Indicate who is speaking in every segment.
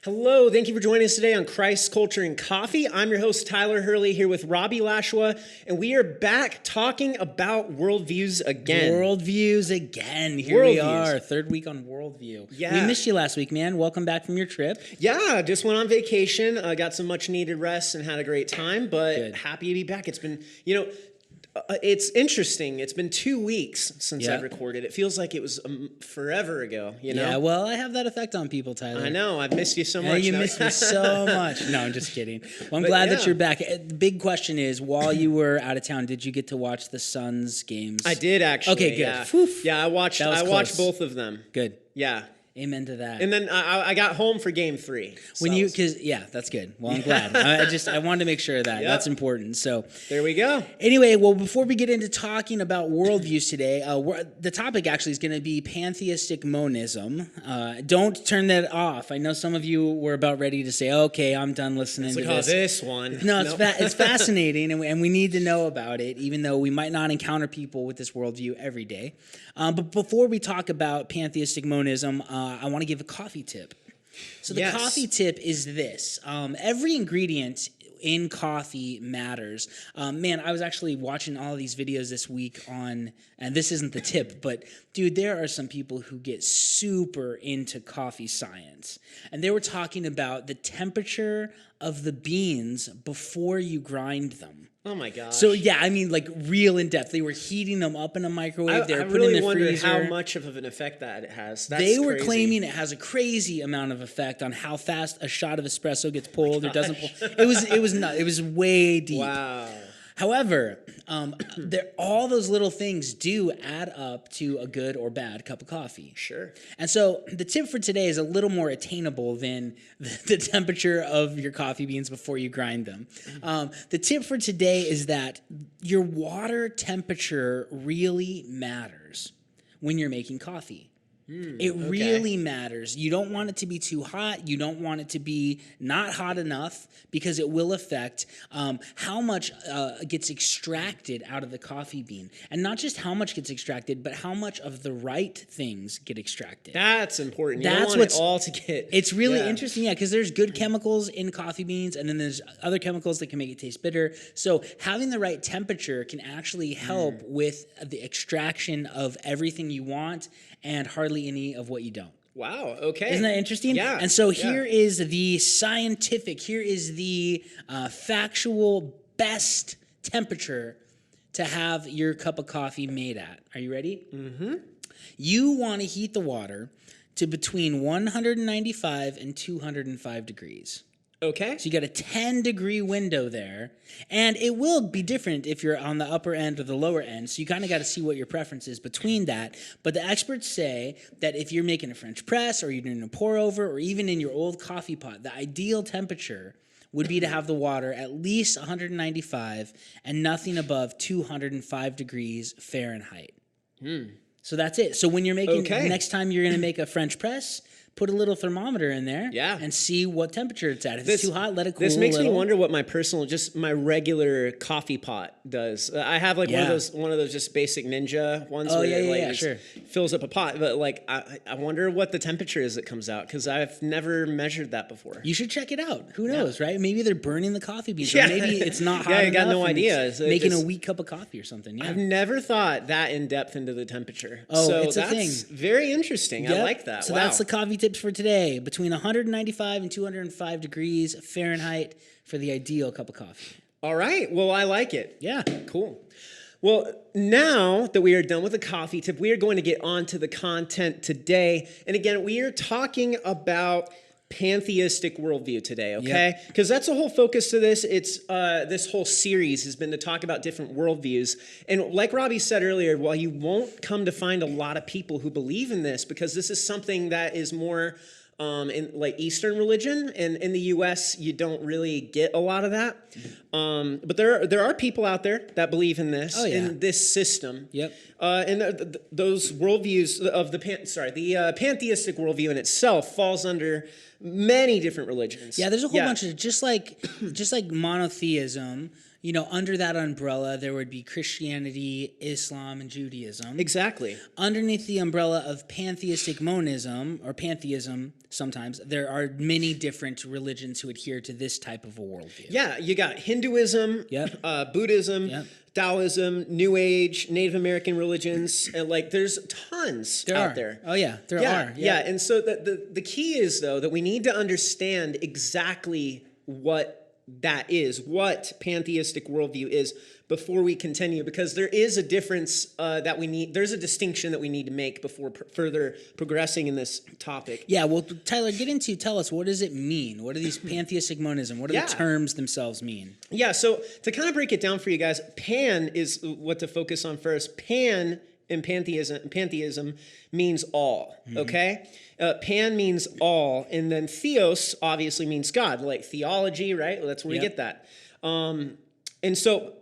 Speaker 1: Hello, thank you for joining us today on Christ, Culture, and Coffee. I'm your host, Tyler Hurley, here with Robbie Lashua, and we are back talking about worldviews again.
Speaker 2: Worldviews again. Here we are, third week on Worldview.
Speaker 1: Yeah.
Speaker 2: We missed you last week, man. Welcome back from your trip.
Speaker 1: Yeah, just went on vacation, got some much-needed rest, and had a great time, but happy to be back. It's been, it's interesting. It's been 2 weeks since I've recorded. It feels like it was forever ago,
Speaker 2: Yeah, well, I have that effect on people, Tyler.
Speaker 1: I know. I've missed you so much.
Speaker 2: You missed me so much. No, I'm just kidding. Well, I'm glad that you're back. The big question is, while you were out of town, did you get to watch the Suns games?
Speaker 1: I did, actually.
Speaker 2: Okay, good.
Speaker 1: Yeah, yeah, I watched both of them.
Speaker 2: Good.
Speaker 1: Yeah.
Speaker 2: Amen to that.
Speaker 1: And then I got home for game 3.
Speaker 2: That's good. Well, I'm glad. I wanted to make sure of that. That's important. So
Speaker 1: there we go.
Speaker 2: Anyway, well, before we get into talking about worldviews today, the topic actually is going to be Pantheistic Monism. Don't turn that off. I know some of you were about ready to say, "Okay, I'm done listening to this."
Speaker 1: This one.
Speaker 2: No, it's fascinating, and we need to know about it, even though we might not encounter people with this worldview every day. But before we talk about Pantheistic Monism, I want to give a coffee tip. So the coffee tip is this. Every ingredient in coffee matters. Man, I was actually watching all of these videos this week and this isn't the tip, but dude, there are some people who get super into coffee science. And they were talking about the temperature of the beans before you grind them.
Speaker 1: Oh my gosh.
Speaker 2: So yeah, I mean, like real in depth. They were heating them up in a microwave. They were putting
Speaker 1: really
Speaker 2: in the
Speaker 1: wonder
Speaker 2: freezer.
Speaker 1: how much of an effect that it has.
Speaker 2: They were claiming it has a crazy amount of effect on how fast a shot of espresso gets pulled or doesn't pull. It was nuts. It was way deep.
Speaker 1: Wow.
Speaker 2: However, all those little things do add up to a good or bad cup of coffee.
Speaker 1: Sure.
Speaker 2: And so the tip for today is a little more attainable than the temperature of your coffee beans before you grind them. The tip for today is that your water temperature really matters when you're making coffee. It really matters. You don't want it to be too hot. You don't want it to be not hot enough because it will affect how much gets extracted out of the coffee bean. And not just how much gets extracted, but how much of the right things get extracted.
Speaker 1: That's important. You don't want it all to get...
Speaker 2: It's really interesting, because there's good chemicals in coffee beans, and then there's other chemicals that can make it taste bitter. So having the right temperature can actually help with the extraction of everything you want and hardly any of what you don't.
Speaker 1: Wow, okay.
Speaker 2: Isn't that interesting?
Speaker 1: Yeah.
Speaker 2: And so here is the factual best temperature to have your cup of coffee made at. Are you ready?
Speaker 1: Mm-hmm.
Speaker 2: You want to heat the water to between 195 and 205 degrees.
Speaker 1: Okay.
Speaker 2: So you got a 10-degree window there, and it will be different if you're on the upper end or the lower end, so you kind of got to see what your preference is between that. But the experts say that if you're making a French press or you're doing a pour-over or even in your old coffee pot, the ideal temperature would be to have the water at least 195 and nothing above 205 degrees Fahrenheit. So that's it. So when you're making, next time you're going to make a French press, put a little thermometer in there and see what temperature it's at. If it's too hot, let it cool a little.
Speaker 1: This makes me wonder what my regular coffee pot does. I have like one of those just basic Ninja ones where it fills up a pot. But like I wonder what the temperature is that comes out, because I've never measured that before.
Speaker 2: You should check it out. Who knows, right? Maybe they're burning the coffee beans. Or maybe it's not hot enough.
Speaker 1: I got no idea. It's
Speaker 2: making a weak cup of coffee or something. Yeah.
Speaker 1: I've never thought that in depth into the temperature.
Speaker 2: Oh,
Speaker 1: so
Speaker 2: it's a thing.
Speaker 1: That's very interesting. I like that.
Speaker 2: So that's the coffee tips for today. Between 195 and 205 degrees Fahrenheit for the ideal cup of coffee.
Speaker 1: All right. Well, I like it.
Speaker 2: Yeah.
Speaker 1: Cool. Well, now that we are done with the coffee tip, we are going to get on to the content today. And again, we are talking about pantheistic worldview today, okay? Because that's the whole focus to this. It's this whole series has been to talk about different worldviews. And like Robbie said earlier, while you won't come to find a lot of people who believe in this, because this is something that is more in like Eastern religion, and in the U.S. you don't really get a lot of that. But there are people out there that believe in this, in this system.
Speaker 2: Yep.
Speaker 1: And those worldviews of the pantheistic worldview in itself falls under many different religions.
Speaker 2: Yeah, there's a whole bunch of just like monotheism Under that umbrella, there would be Christianity, Islam, and Judaism.
Speaker 1: Exactly.
Speaker 2: Underneath the umbrella of pantheistic monism, or pantheism sometimes, there are many different religions who adhere to this type of a worldview.
Speaker 1: Yeah, you got Hinduism, Buddhism, Taoism, New Age, Native American religions, and there's tons out there.
Speaker 2: Oh yeah, there are.
Speaker 1: Yeah, and so the key is, though, that we need to understand exactly what that is, what pantheistic worldview is, before we continue, because there is a difference there's a distinction that we need to make before further progressing in this topic.
Speaker 2: Yeah, well, Tyler, tell us, what does it mean? What are these pantheistic monism? What do the terms themselves mean? Yeah,
Speaker 1: so to kind of break it down for you guys, pan is what to focus on first. Pan in pantheism means all, okay? Pan means all, and then theos obviously means God, like theology, right? Well, that's where we get that. And so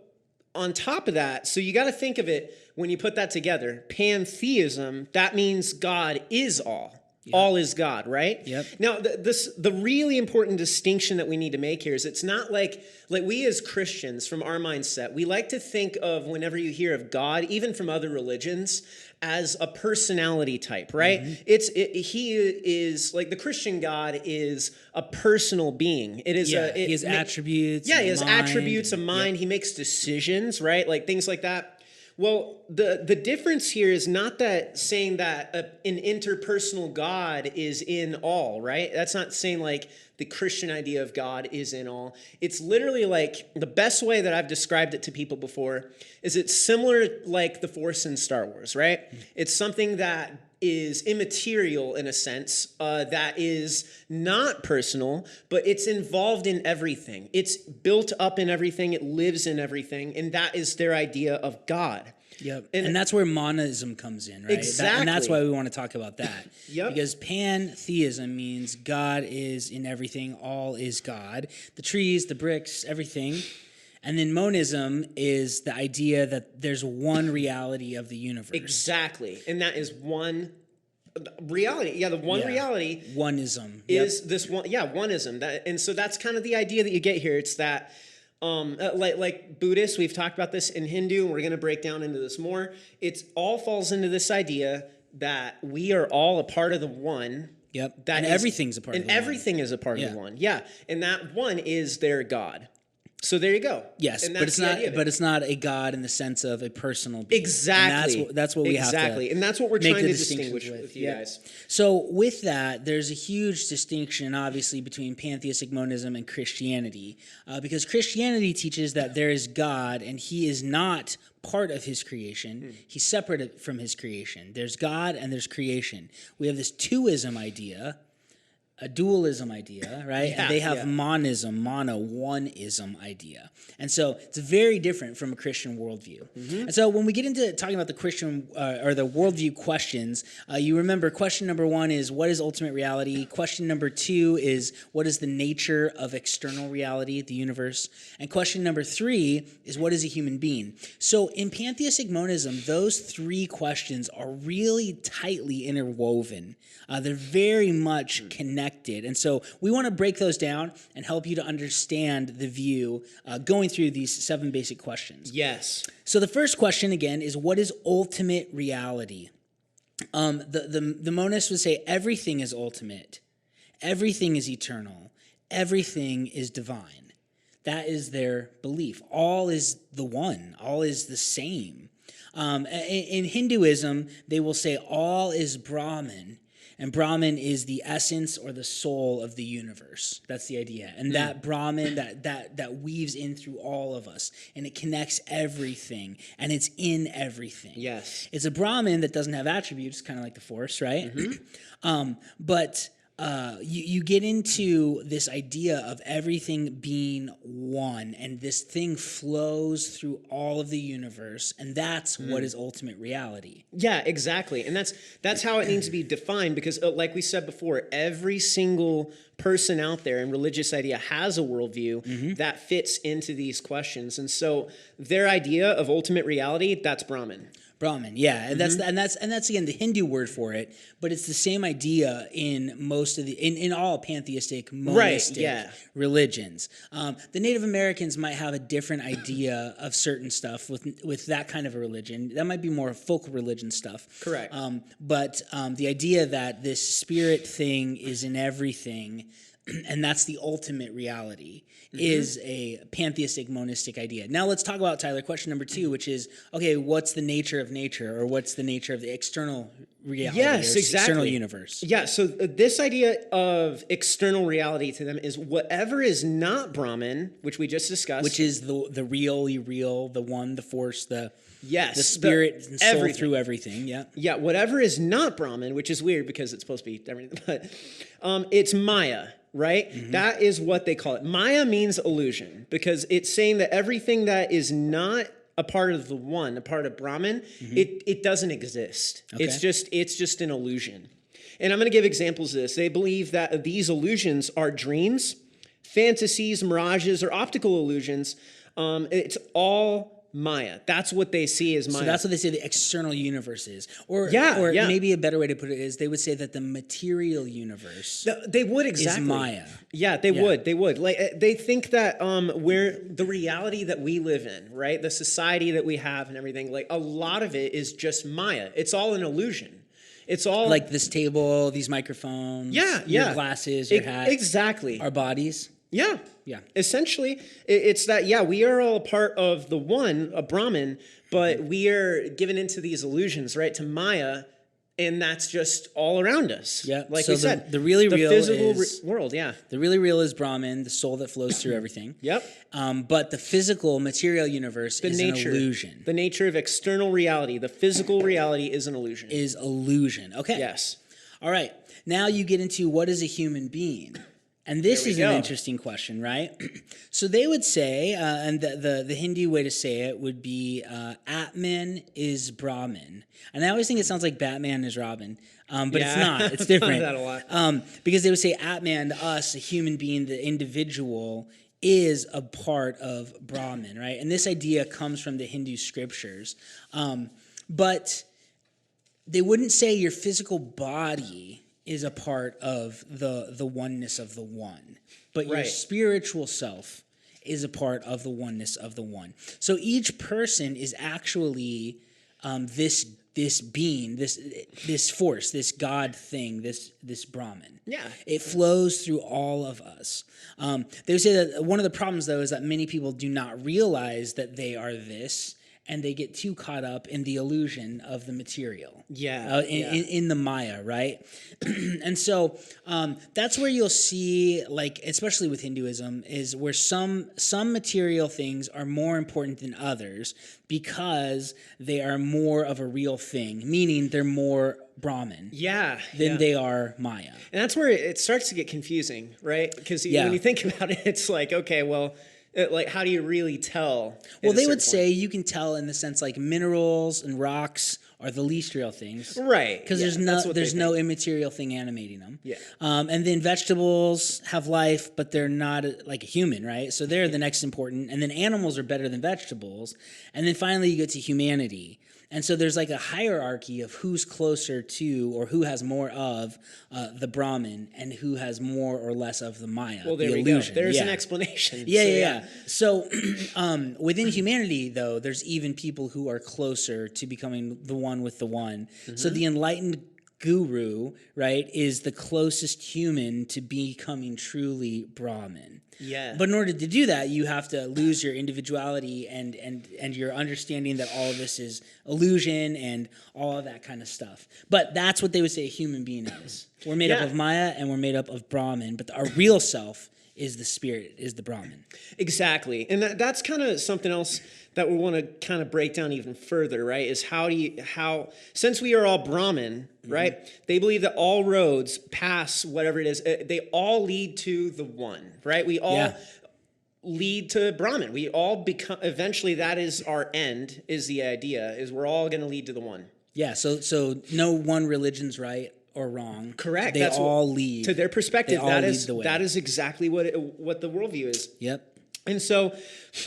Speaker 1: on top of that, so you got to think of it when you put that together. Pantheism, that means God is all. Yep. All is God, right?
Speaker 2: Yep.
Speaker 1: Now, the really important distinction that we need to make here is it's not like we as Christians, from our mindset, we like to think of, whenever you hear of God, even from other religions, as a personality type, right? Mm-hmm. He is like the Christian God is a personal being. It is
Speaker 2: he has attributes.
Speaker 1: Yeah, he has attributes, a mind. He makes decisions, right? Like things like that. Well, the difference here is not that saying that an interpersonal God is in all, right? That's not saying the Christian idea of God is in all. It's literally the best way that I've described it to people before is it's similar like the Force in Star Wars, right? It's something that is immaterial in a sense, that is not personal, but it's involved in everything. It's built up in everything. It lives in everything. And that is their idea of God.
Speaker 2: Yep. And that's where monism comes in, right?
Speaker 1: Exactly.
Speaker 2: And that's why we want to talk about that.
Speaker 1: Yep.
Speaker 2: Because pantheism means God is in everything, all is God. The trees, the bricks, everything. And then monism is the idea that there's one reality of the universe.
Speaker 1: Exactly. And that is one reality. Yeah, the one reality.
Speaker 2: Oneism.
Speaker 1: Is this one. Yeah, oneism. And so that's kind of the idea that you get here. It's that like Buddhists, we've talked about this in Hindu, and we're going to break down into this more. It all falls into this idea that we are all a part of the one.
Speaker 2: Yep. Everything's a part of the one.
Speaker 1: And everything is a part of the one. Yeah. And that one is their God. So there you go.
Speaker 2: Yes, but it's not a God in the sense of a personal being.
Speaker 1: Exactly.
Speaker 2: And that's what we have to
Speaker 1: Exactly. And that's what we're trying to distinguish with you guys.
Speaker 2: So with that, there's a huge distinction, obviously, between pantheistic monism and Christianity, because Christianity teaches that there is God and he is not part of his creation. He's separate from his creation. There's God and there's creation. We have this twoism idea, a dualism idea, right?
Speaker 1: Yeah,
Speaker 2: and they have monism, oneism idea. And so it's very different from a Christian worldview. Mm-hmm. And so when we get into talking about the Christian or the worldview questions, you remember question number 1 is, what is ultimate reality? Question number 2 is, what is the nature of external reality, the universe? And question number 3 is, what is a human being? So in pantheistic monism, those 3 questions are really tightly interwoven. They're very much connected. And so we want to break those down and help you to understand the view going through these 7 basic questions.
Speaker 1: Yes.
Speaker 2: So the first question, again, is what is ultimate reality? The monists would say everything is ultimate. Everything is eternal. Everything is divine. That is their belief. All is the one. All is the same. In Hinduism, they will say all is Brahman. And Brahman is the essence or the soul of the universe. That's the idea. And that Brahman, that weaves in through all of us. And it connects everything. And it's in everything.
Speaker 1: Yes.
Speaker 2: It's a Brahman that doesn't have attributes, kind of like the Force, right? Mm-hmm. But you get into this idea of everything being one, and this thing flows through all of the universe, and that's what is ultimate reality.
Speaker 1: Yeah, exactly. And that's how it needs to be defined, because like we said before, every single person out there in religious idea has a worldview that fits into these questions. And so their idea of ultimate reality, that's Brahman.
Speaker 2: Brahman, yeah, and that's again the Hindu word for it, but it's the same idea in most of in all pantheistic monistic religions. The Native Americans might have a different idea of certain stuff with that kind of a religion. That might be more folk religion stuff.
Speaker 1: Correct.
Speaker 2: But the idea that this spirit thing is in everything, and that's the ultimate reality, is a pantheistic monistic idea. Now let's talk about, Tyler, question number 2, which is, okay, what's the nature of nature, or what's the nature of the external reality, external universe?
Speaker 1: Yeah, so this idea of external reality to them is whatever is not Brahman, which we just discussed.
Speaker 2: Which is the real, the one, the force, the spirit and soul
Speaker 1: everything.
Speaker 2: through everything, yeah.
Speaker 1: Yeah, whatever is not Brahman, which is weird because it's supposed to be everything, but it's Maya, right? That is what they call it. Maya means illusion because it's saying that everything that is not a part of the one, a part of Brahman, it doesn't exist. Okay. It's just an illusion. And I'm going to give examples of this. They believe that these illusions are dreams, fantasies, mirages, or optical illusions. It's all Maya. That's what they see as Maya.
Speaker 2: So that's what they say the external universe is. Or maybe a better way to put it is they would say that the material universe
Speaker 1: they would exactly.
Speaker 2: is Maya.
Speaker 1: Yeah, they would. They would. Like they think that we're the reality that we live in, right? The society that we have and everything, like a lot of it is just Maya. It's all an illusion. It's all
Speaker 2: like this table, these microphones, your glasses, your hat.
Speaker 1: Exactly.
Speaker 2: Our bodies.
Speaker 1: Yeah.
Speaker 2: Yeah.
Speaker 1: Essentially, it's that, we are all a part of the one, a Brahman, but we are given into these illusions, right, to Maya, and that's just all around us.
Speaker 2: Yeah.
Speaker 1: Like
Speaker 2: so
Speaker 1: we said,
Speaker 2: the really real
Speaker 1: physical
Speaker 2: is,
Speaker 1: world, yeah.
Speaker 2: The really real is Brahman, the soul that flows through everything.
Speaker 1: Yep.
Speaker 2: But the physical, material universe is an illusion.
Speaker 1: The nature of external reality, the physical reality is an illusion.
Speaker 2: Okay.
Speaker 1: Yes.
Speaker 2: All right. Now you get into what is a human being. And this is an interesting question, right? So they would say, and the Hindu way to say it would be, Atman is Brahman. And I always think it sounds like Batman is Robin, but it's not. It's different.
Speaker 1: I've thought that a lot.
Speaker 2: Because they would say Atman, to us, a human being, the individual, is a part of Brahman, right? And this idea comes from the Hindu scriptures. But they wouldn't say your physical body is a part of the oneness of the one. But your spiritual self is a part of the oneness of the one. So each person is actually this being, this force, this God thing, this Brahman.
Speaker 1: Yeah.
Speaker 2: It flows through all of us. They would say that one of the problems, though, is that many people do not realize that they are this, and they get too caught up in the illusion of the material. In the Maya, right? And so that's where you'll see, like, especially with Hinduism, is where some material things are more important than others because they are more of a real thing, meaning they're more Brahman than they are Maya.
Speaker 1: And that's where it starts to get confusing, right? Because when you think about it, it's like, okay, well, like, how do you really tell?
Speaker 2: Well, they would say you can tell in the sense like minerals and rocks are the least real things,
Speaker 1: right?
Speaker 2: Because there's no immaterial thing animating them.
Speaker 1: Yeah.
Speaker 2: And then vegetables have life, but they're not like a human, right? So they're the next important. And then animals are better than vegetables. And then finally you get to humanity. And so there's like a hierarchy of who's closer to or who has more of the Brahman and who has more or less of the Maya,
Speaker 1: well, there
Speaker 2: the
Speaker 1: we
Speaker 2: illusion.
Speaker 1: Go. There's an explanation.
Speaker 2: So within humanity, though, there's even people who are closer to becoming the one with the one. Mm-hmm. So the enlightened guru, right, is the closest human to becoming truly Brahman.
Speaker 1: Yeah.
Speaker 2: But in order to do that, you have to lose your individuality and your understanding that all of this is illusion and all of that kind of stuff. But that's what they would say a human being is. We're made up of Maya and we're made up of Brahman, but our real self is the spirit, is the Brahman.
Speaker 1: Exactly. And that's kind of something else that we want to kind of break down even further, right? Is how since we are all Brahman, right? They believe that all roads pass whatever it is. They all lead to the one, right? We all lead to Brahman. We all become, eventually that is our end, is the idea, is we're all going to lead to the one.
Speaker 2: Yeah, so no one religion's right or wrong.
Speaker 1: Correct.
Speaker 2: They all lead.
Speaker 1: To their perspective, that is
Speaker 2: the way.
Speaker 1: That is exactly what the worldview is.
Speaker 2: Yep.
Speaker 1: And so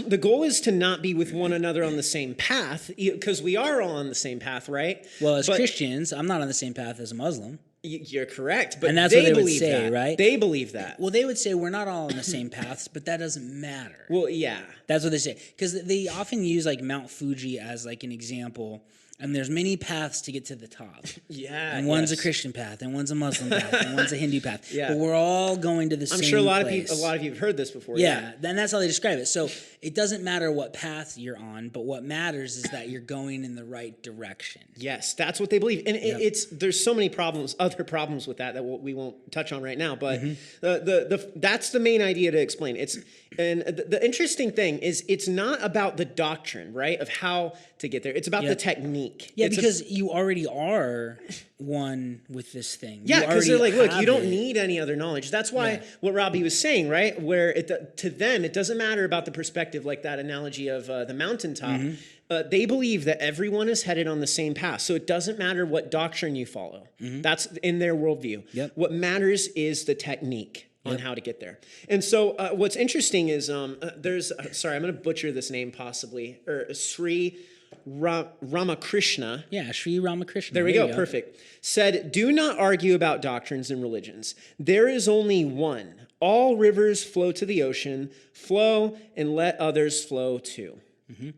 Speaker 1: the goal is to not be with one another on the same path, because we are all on the same path, right?
Speaker 2: Well, as Christians, I'm not on the same path as a Muslim.
Speaker 1: You're correct, but
Speaker 2: and that's what they would
Speaker 1: believe
Speaker 2: say,
Speaker 1: that.
Speaker 2: Right?
Speaker 1: They believe that.
Speaker 2: Well, they would say we're not all on the same paths, but that doesn't matter.
Speaker 1: Well, yeah.
Speaker 2: That's what they say. Because they often use like Mount Fuji as like an example. And there's many paths to get to the top.
Speaker 1: Yeah.
Speaker 2: And one's a Christian path, and one's a Muslim path, and one's a Hindu path.
Speaker 1: Yeah.
Speaker 2: But we're all going to the same place.
Speaker 1: I'm sure a lot of you have heard this before.
Speaker 2: Yeah. And that's how they describe it. So it doesn't matter what path you're on, but what matters is that you're going in the right direction.
Speaker 1: Yes, that's what they believe. And there's so many other problems with that we won't touch on right now. But that's the main idea to explain. The interesting thing is it's not about the doctrine, right, of how to get there. It's about the technique.
Speaker 2: Yeah, because you already are one with this thing.
Speaker 1: Yeah, because they're like, look, you don't need any other knowledge. That's why what Robbie was saying, right, where to them it doesn't matter about the perspective, like that analogy of the mountaintop. They believe that everyone is headed on the same path. So it doesn't matter what doctrine you follow. That's in their worldview.
Speaker 2: Yep.
Speaker 1: What matters is the technique on how to get there. And so what's interesting is there's, sorry, I'm going to butcher this name possibly, or Sri Ramakrishna.
Speaker 2: Yeah, Sri Ramakrishna.
Speaker 1: There we go. Perfect. Said, do not argue about doctrines and religions. There is only one. All rivers flow to the ocean. Flow and let others flow too.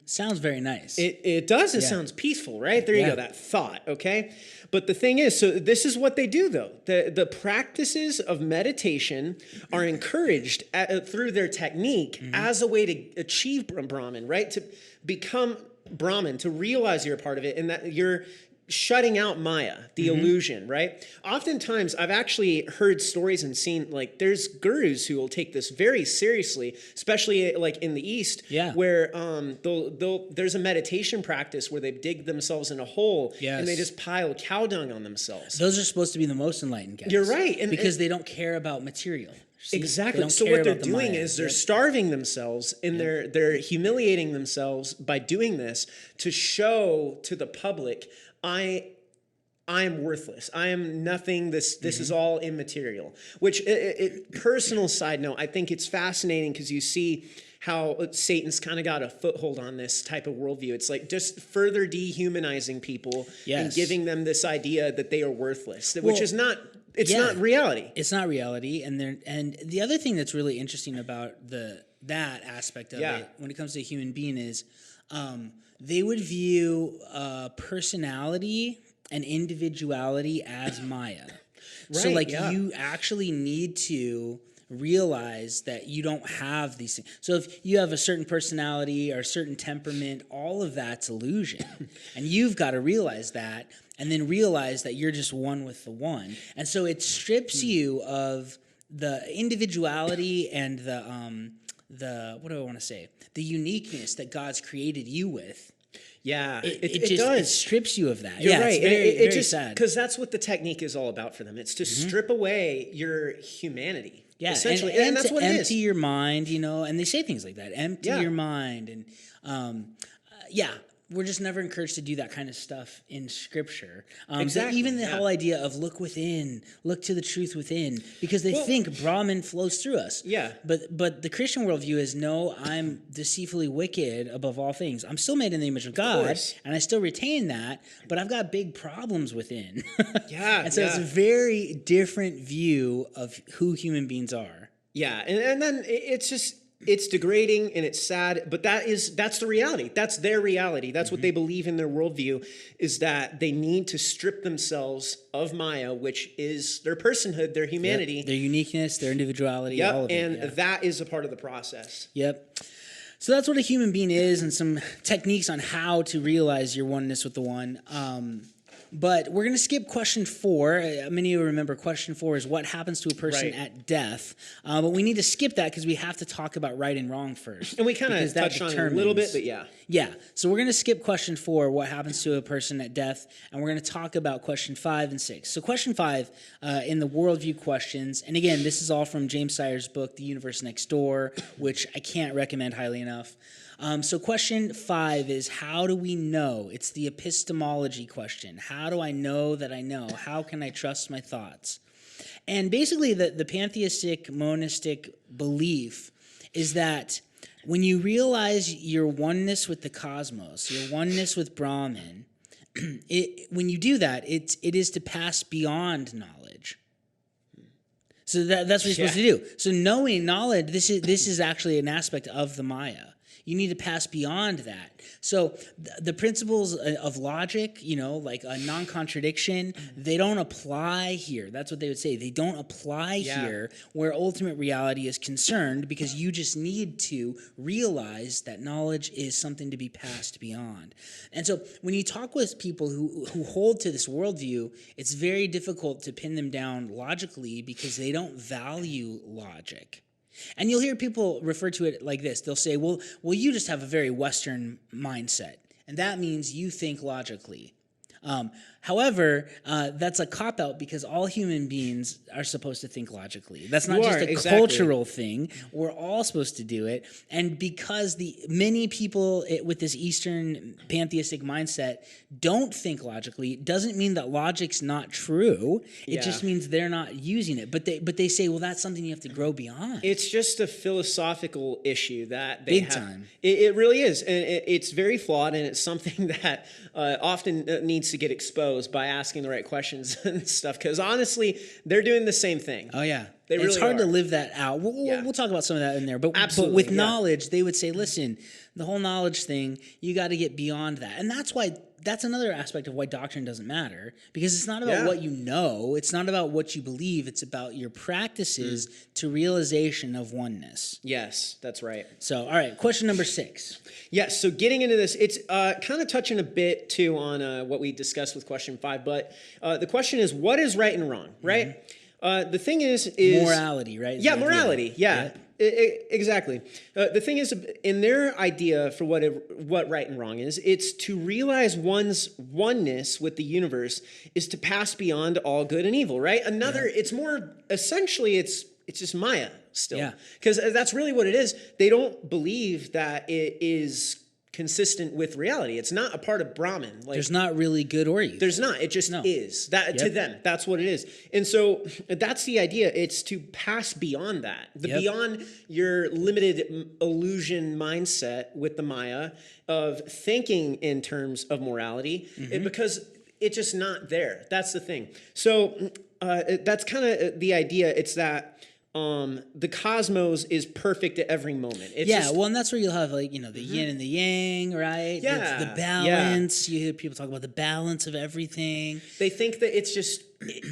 Speaker 2: Sounds very nice.
Speaker 1: It does. It sounds peaceful, right? There you go. That thought, okay? But the thing is, so this is what they do, though. The practices of meditation are encouraged through their technique as a way to achieve Brahman, right? To become Brahman, to realize you're a part of it and that you're shutting out Maya, the illusion, right? Oftentimes, I've actually heard stories and seen, like, there's gurus who will take this very seriously, especially like in the East, where there's a meditation practice where they dig themselves in a hole and they just pile cow dung on themselves.
Speaker 2: Those are supposed to be the most enlightened guys.
Speaker 1: You're right.
Speaker 2: Because they don't care about material. See,
Speaker 1: exactly. So what they're doing is they're starving themselves and they're humiliating themselves by doing this to show to the public, I am worthless. I am nothing. This is all immaterial. Which, personal side note, I think it's fascinating because you see how Satan's kind of got a foothold on this type of worldview. It's like just further dehumanizing people and giving them this idea that they are worthless, which is not. It's not reality.
Speaker 2: It's not reality, and the other thing that's really interesting about that aspect of it when it comes to a human being is they would view personality and individuality as Maya. So you actually need to realize that you don't have these things. So if you have a certain personality or a certain temperament, all of that's illusion. And you've got to realize that and then realize that you're just one with the one. And so it strips you of the individuality and the what do I want to say? The uniqueness that God's created you with.
Speaker 1: Yeah, it
Speaker 2: just
Speaker 1: does.
Speaker 2: It strips you of that.
Speaker 1: You're right.
Speaker 2: It's very
Speaker 1: just
Speaker 2: sad.
Speaker 1: Because that's what the technique is all about for them. It's to strip away your humanity.
Speaker 2: Yeah,
Speaker 1: essentially, and that's what it is.
Speaker 2: Empty your mind, and they say things like that. Empty your mind, and we're just never encouraged to do that kind of stuff in Scripture.
Speaker 1: Exactly.
Speaker 2: Even the whole idea of look within, look to the truth within, because they think Brahman flows through us.
Speaker 1: Yeah.
Speaker 2: But the Christian worldview is no, I'm deceitfully wicked above all things. I'm still made in the image of God, and I still retain that, but I've got big problems within. And so it's a very different view of who human beings are.
Speaker 1: Yeah, and then it's just. It's degrading and it's sad, but that's the reality. That's their reality. That's what they believe in their worldview, is that they need to strip themselves of Maya, which is their personhood, their humanity.
Speaker 2: Their uniqueness, their individuality, all of it.
Speaker 1: And that is a part of the process.
Speaker 2: Yep. So that's what a human being is, and some techniques on how to realize your oneness with the one. But we're going to skip question 4. Many of you remember question 4 is what happens to a person at death. But we need to skip that because we have to talk about right and wrong first.
Speaker 1: And we kind of touched on it a little bit, but yeah.
Speaker 2: Yeah. So we're going to skip question 4, what happens to a person at death, and we're going to talk about question 5 and 6. So question 5 in the worldview questions, and again, this is all from James Sire's book, The Universe Next Door, which I can't recommend highly enough. So question 5 is, how do we know? It's the epistemology question. How do I know that I know? How can I trust my thoughts? And basically the pantheistic monistic belief is that When you realize your oneness with the cosmos, your oneness with Brahman, when you do that, it is to pass beyond knowledge. So that's what you're supposed to do. So knowing knowledge, this is actually an aspect of the Maya. You need to pass beyond that. So the principles of logic, like a non-contradiction, they don't apply here. That's what they would say. They don't apply here where ultimate reality is concerned, because you just need to realize that knowledge is something to be passed beyond. And so when you talk with people who hold to this worldview, it's very difficult to pin them down logically because they don't value logic. And you'll hear people refer to it like this. They'll say, well, you just have a very Western mindset, and that means you think logically. However, that's a cop-out because all human beings are supposed to think logically. That's not just a cultural thing. We're all supposed to do it. And because many people with this Eastern pantheistic mindset don't think logically, doesn't mean that logic's not true. It just means they're not using it. But they say, well, that's something you have to grow beyond.
Speaker 1: It's just a philosophical issue that they
Speaker 2: Big
Speaker 1: have.
Speaker 2: time.
Speaker 1: It really is. And it's very flawed, and it's something that often needs to get exposed by asking the right questions and stuff, because honestly, they're doing the same thing.
Speaker 2: Oh, yeah.
Speaker 1: They
Speaker 2: it's
Speaker 1: really
Speaker 2: hard
Speaker 1: are.
Speaker 2: To live that out. We'll talk about some of that in there. But
Speaker 1: Absolutely,
Speaker 2: with knowledge, they would say, listen, the whole knowledge thing, you got to get beyond that. And that's another aspect of why doctrine doesn't matter, because it's not about what you know. It's not about what you believe. It's about your practices to realization of oneness.
Speaker 1: Yes, that's right.
Speaker 2: So, all right, question number 6.
Speaker 1: Yes, so getting into this, it's kind of touching a bit, too, on what we discussed with question 5. But the question is, what is right and wrong, right? The thing is
Speaker 2: morality, right?
Speaker 1: Yeah, morality. Yeah, exactly. The thing is, in their idea for what right and wrong is, it's to realize one's oneness with the universe is to pass beyond all good and evil, right? It's more, essentially, it's just Maya still. Because that's really what it is. They don't believe that it is consistent with reality. It's not a part of Brahman.
Speaker 2: There's not really good or evil.
Speaker 1: There's not. It just is. To them, that's what it is. And so that's the idea. It's to pass beyond that. Beyond your limited illusion mindset with the Maya of thinking in terms of morality, because it's just not there. That's the thing. So that's kind of the idea. It's that the cosmos is perfect at every moment.
Speaker 2: And that's where you'll have the yin and the yang, right?
Speaker 1: Yeah,
Speaker 2: the balance. You hear people talk about the balance of everything.
Speaker 1: They think that it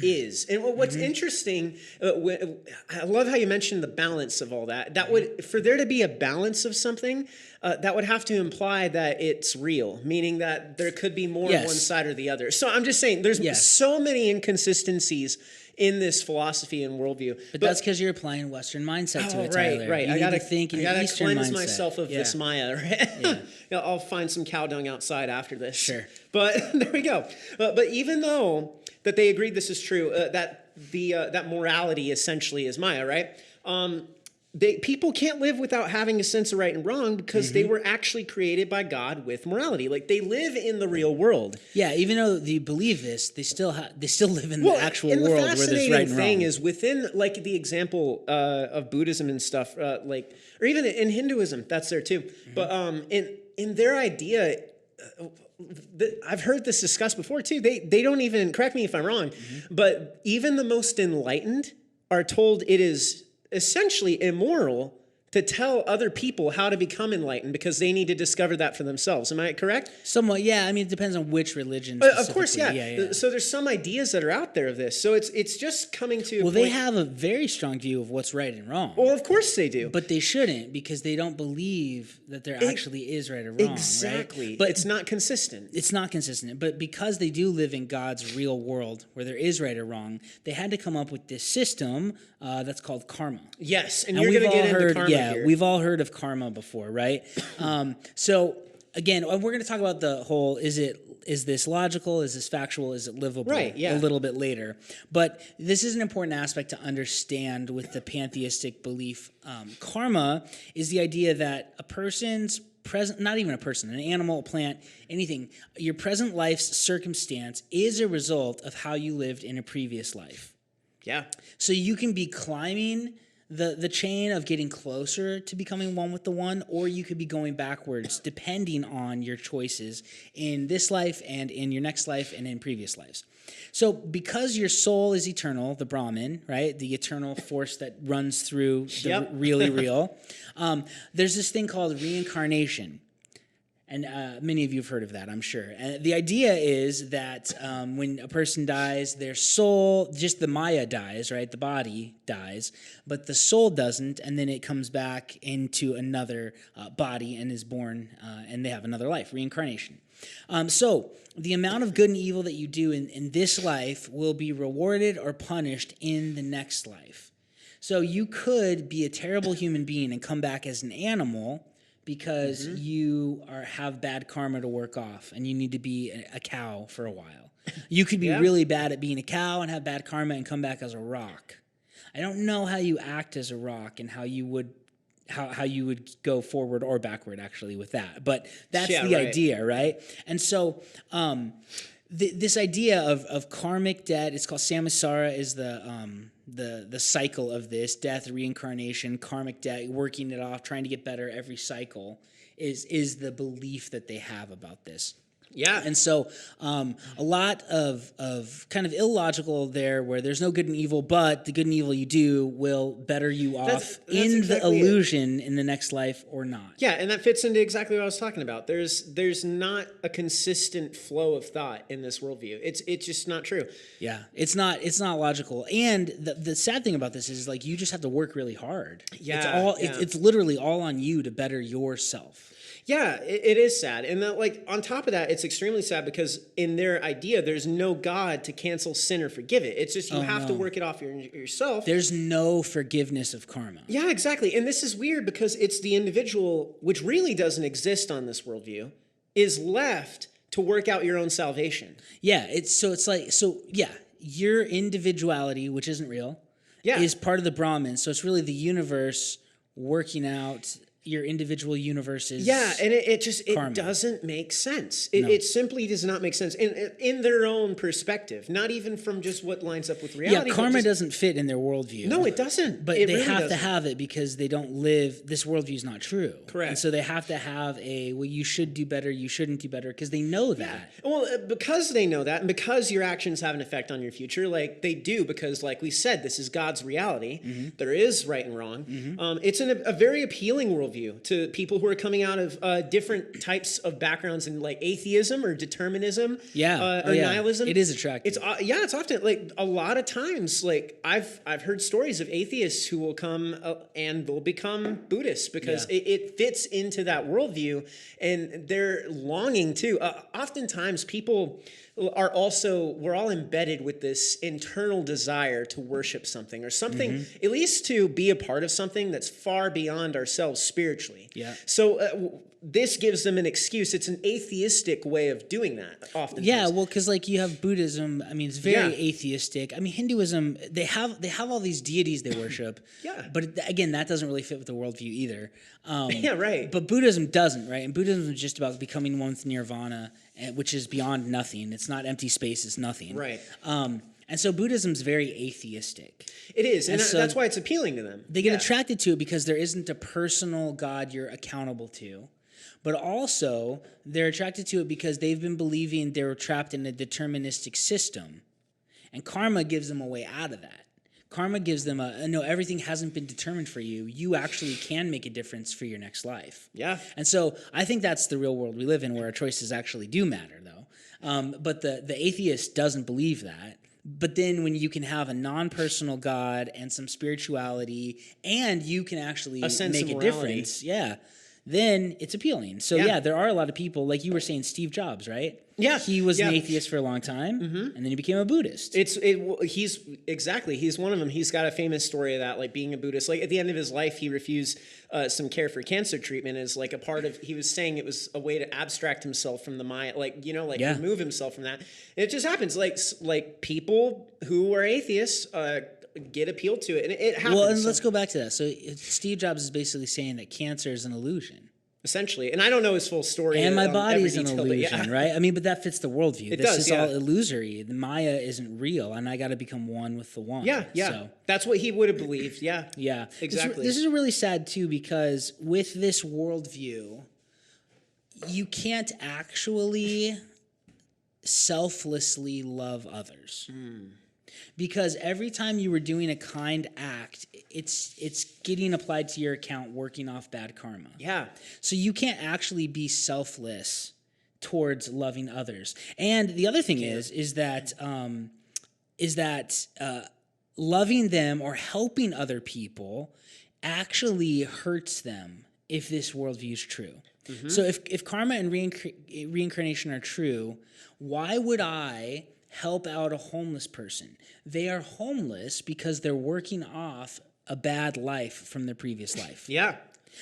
Speaker 1: is. And what's interesting, I love how you mentioned the balance of all that. That would, for there to be a balance of something, that would have to imply that it's real, meaning that there could be more on one side or the other. So I'm just saying, there's so many inconsistencies in this philosophy and worldview.
Speaker 2: But that's because you're applying Western mindset to it, Tyler.
Speaker 1: Right.
Speaker 2: I gotta think in the Eastern
Speaker 1: cleanse
Speaker 2: mindset.
Speaker 1: myself of this Maya. Right? I'll find some cow dung outside after this.
Speaker 2: Sure.
Speaker 1: But there we go. But even though that they agreed this is true, that morality essentially is Maya, right? People can't live without having a sense of right and wrong, because they were actually created by God with morality. Like, they live in the real world.
Speaker 2: Yeah, even though they believe this, they still live in the actual world where there's right and wrong.
Speaker 1: The fascinating thing is, within the example of Buddhism and stuff, or even in Hinduism, that's there too. But in their idea, I've heard this discussed before too. They don't even, correct me if I'm wrong, but even the most enlightened are told it is essentially immoral to tell other people how to become enlightened, because they need to discover that for themselves. Am I correct?
Speaker 2: Somewhat, yeah. I mean, it depends on which religion.
Speaker 1: Of course, yeah. So there's some ideas that are out there of this. So it's just coming to a point.
Speaker 2: They have a very strong view of what's right and wrong.
Speaker 1: Well, of course they do.
Speaker 2: But they shouldn't, because they don't believe that there actually is right or wrong.
Speaker 1: Exactly.
Speaker 2: Right?
Speaker 1: But it's not consistent.
Speaker 2: It's not consistent. But because they do live in God's real world where there is right or wrong, they had to come up with this system that's called karma.
Speaker 1: Yes, and you're going to get into karma here.
Speaker 2: Yeah, we've all heard of karma before, right? So again, we're going to talk about the whole, is this logical, is this factual, is it livable, a little bit later. But this is an important aspect to understand with the pantheistic belief. Karma is the idea that a person's present, not even a person, an animal, a plant, anything, your present life's circumstance is a result of how you lived in a previous life.
Speaker 1: Yeah.
Speaker 2: So you can be climbing the chain of getting closer to becoming one with the one, or you could be going backwards depending on your choices in this life and in your next life and in previous lives. So because your soul is eternal, the Brahman, right, the eternal force that runs through the really real, there's this thing called reincarnation. And many of you have heard of that, I'm sure. And the idea is that when a person dies, their soul, just the Maya dies, right? The body dies, but the soul doesn't, and then it comes back into another body and is born, and they have another life, reincarnation. So the amount of good and evil that you do in this life will be rewarded or punished in the next life. So you could be a terrible human being and come back as an animal, because you have bad karma to work off and you need to be a cow for a while. You could be really bad at being a cow and have bad karma and come back as a rock. I don't know how you act as a rock and how you would go forward or backward actually with that. But that's the idea, right? And so this idea of karmic debt, it's called samsara, is the cycle of this, death, reincarnation, karmic debt, working it off, trying to get better every cycle, is the belief that they have about this.
Speaker 1: Yeah.
Speaker 2: And so a lot of kind of illogical there, where there's no good and evil, but the good and evil you do will better you off
Speaker 1: That's
Speaker 2: in
Speaker 1: exactly
Speaker 2: the illusion in the next life or not.
Speaker 1: Yeah, and that fits into exactly what I was talking about. There's not a consistent flow of thought in this worldview. It's just not true.
Speaker 2: Yeah, it's not logical. And the sad thing about this is, like, you just have to work really hard.
Speaker 1: Yeah,
Speaker 2: it's literally all on you to better yourself.
Speaker 1: Yeah, it is sad. And like on top of that, it's extremely sad because in their idea, there's no God to cancel sin or forgive it. It's just you have to work it off yourself.
Speaker 2: There's no forgiveness of karma.
Speaker 1: Yeah, exactly. And this is weird because it's the individual, which really doesn't exist on this worldview, is left to work out your own salvation.
Speaker 2: Yeah, your individuality, which isn't real, is part of the Brahman. So it's really the universe working out your individual universes.
Speaker 1: Yeah, and it doesn't make sense. It simply does not make sense in their own perspective, not even from just what lines up with reality.
Speaker 2: Yeah, karma doesn't fit in their worldview.
Speaker 1: No, it doesn't.
Speaker 2: But they have to have it because they don't live, this worldview is not true.
Speaker 1: Correct.
Speaker 2: And so they have to have you should do better, you shouldn't do better, because they know that.
Speaker 1: Yeah. Well, because they know that, and because your actions have an effect on your future, like they do, because like we said, this is God's reality. Mm-hmm. There is right and wrong. Mm-hmm. It's a very appealing worldview to people who are coming out of different types of backgrounds in like atheism or determinism, or nihilism.
Speaker 2: It is attractive.
Speaker 1: It's often like a lot of times like I've heard stories of atheists who will come and they'll become Buddhists because it fits into that worldview and they're longing to. Oftentimes people we're all embedded with this internal desire to worship something or something, at least to be a part of something that's far beyond ourselves spiritually. Yeah. So this gives them an excuse. It's an atheistic way of doing that often.
Speaker 2: Yeah, well, because like you have Buddhism, I mean, it's very atheistic. I mean, Hinduism, they have all these deities they worship. But again, that doesn't really fit with the worldview either. But Buddhism doesn't, right? And Buddhism is just about becoming one with nirvana, which is beyond nothing. It's not empty space, it's nothing.
Speaker 1: Right.
Speaker 2: And so Buddhism's very atheistic.
Speaker 1: It is, and so that's why it's appealing to them.
Speaker 2: They get attracted to it because there isn't a personal God you're accountable to. But also, they're attracted to it because they've been believing they're trapped in a deterministic system. And karma gives them a way out of that. Karma gives them no, everything hasn't been determined for you. You actually can make a difference for your next life.
Speaker 1: Yeah.
Speaker 2: And so I think that's the real world we live in, where our choices actually do matter, though. But the atheist doesn't believe that. But then when you can have a non-personal God and some spirituality, and you can actually make a difference, then it's appealing. So there are a lot of people, like you were saying, Steve Jobs, right?
Speaker 1: Yeah.
Speaker 2: He was an atheist for a long time, and then he became a Buddhist.
Speaker 1: He's one of them. He's got a famous story of that, like being a Buddhist. Like at the end of his life, he refused some care for cancer treatment as like a part of, he was saying it was a way to abstract himself from the Maya, remove himself from that. And it just happens. Like people who are atheists, get appealed to it, and it happens.
Speaker 2: Well, and let's go back to that. So Steve Jobs is basically saying that cancer is an illusion.
Speaker 1: essentially. And I don't know his full story.
Speaker 2: And my body is an
Speaker 1: detail, but
Speaker 2: illusion, right? I mean, but that fits the worldview. This
Speaker 1: does,
Speaker 2: is all illusory. The Maya isn't real, and I got to become one with the one.
Speaker 1: Yeah.
Speaker 2: So,
Speaker 1: that's what he would have believed. Yeah.
Speaker 2: yeah.
Speaker 1: Exactly.
Speaker 2: This is really sad, too, because with this worldview, you can't actually selflessly love others. Because every time you were doing a kind act, it's getting applied to your account, working off bad karma.
Speaker 1: Yeah.
Speaker 2: So you can't actually be selfless towards loving others. And the other thing is that loving them or helping other people actually hurts them if this worldview is true. So if karma and reincarnation are true, why would I help out a homeless person? They are homeless because they're working off a bad life from their previous life.
Speaker 1: Yeah.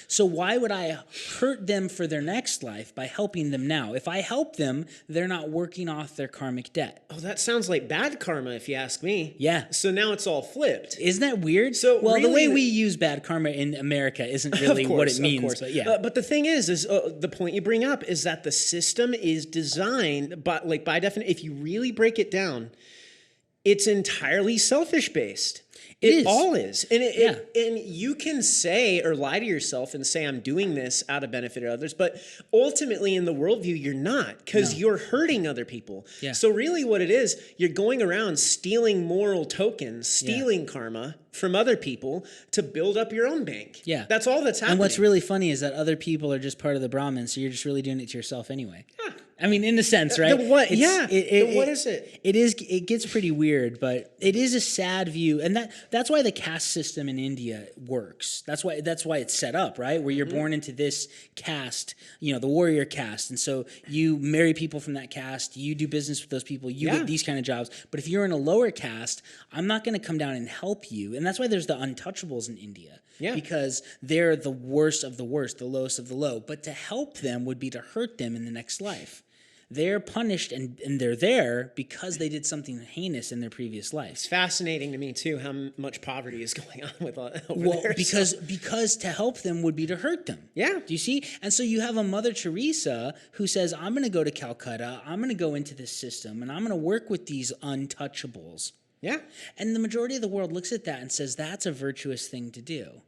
Speaker 2: So why would I hurt them for their next life by helping them now? If I help them, they're not working off their karmic debt.
Speaker 1: Oh, that sounds like bad karma, if you ask me.
Speaker 2: Yeah.
Speaker 1: So now it's all flipped.
Speaker 2: Isn't that weird?
Speaker 1: So
Speaker 2: well,
Speaker 1: really
Speaker 2: the way we use bad karma in America isn't really what it means.
Speaker 1: Of course.
Speaker 2: But yeah.
Speaker 1: But the thing is the point you bring up is that the system is designed, but like by definition, if you really break it down, it's entirely selfish based. It all is. And and you can say or lie to yourself and say, I'm doing this out of benefit of others. But ultimately in the worldview, you're not, because you're hurting other people.
Speaker 2: Yeah.
Speaker 1: So really what it is, you're going around stealing moral tokens, stealing karma from other people to build up your own bank.
Speaker 2: Yeah.
Speaker 1: That's all that's happening.
Speaker 2: And what's really funny is that other people are just part of the Brahmin, so you're just really doing it to yourself anyway. Yeah. I mean, in a sense, right?
Speaker 1: What is it?
Speaker 2: It gets pretty weird, but it is a sad view, and that's why the caste system in India works. That's why it's set up, right? Where you're born into this caste, the warrior caste, and so you marry people from that caste, you do business with those people, you get these kind of jobs. But if you're in a lower caste, I'm not going to come down and help you, and that's why there's the untouchables in India. Yeah. Because they're the worst of the worst, the lowest of the low. But to help them would be to hurt them in the next life. They're punished and they're there because they did something heinous in their previous life.
Speaker 1: It's fascinating to me too how much poverty is going on with over there.
Speaker 2: Because to help them would be to hurt them.
Speaker 1: Yeah.
Speaker 2: Do you see? And so you have a Mother Teresa who says, I'm going to go to Calcutta, I'm going to go into this system, and I'm going to work with these untouchables.
Speaker 1: Yeah.
Speaker 2: And the majority of the world looks at that and says that's a virtuous thing to do.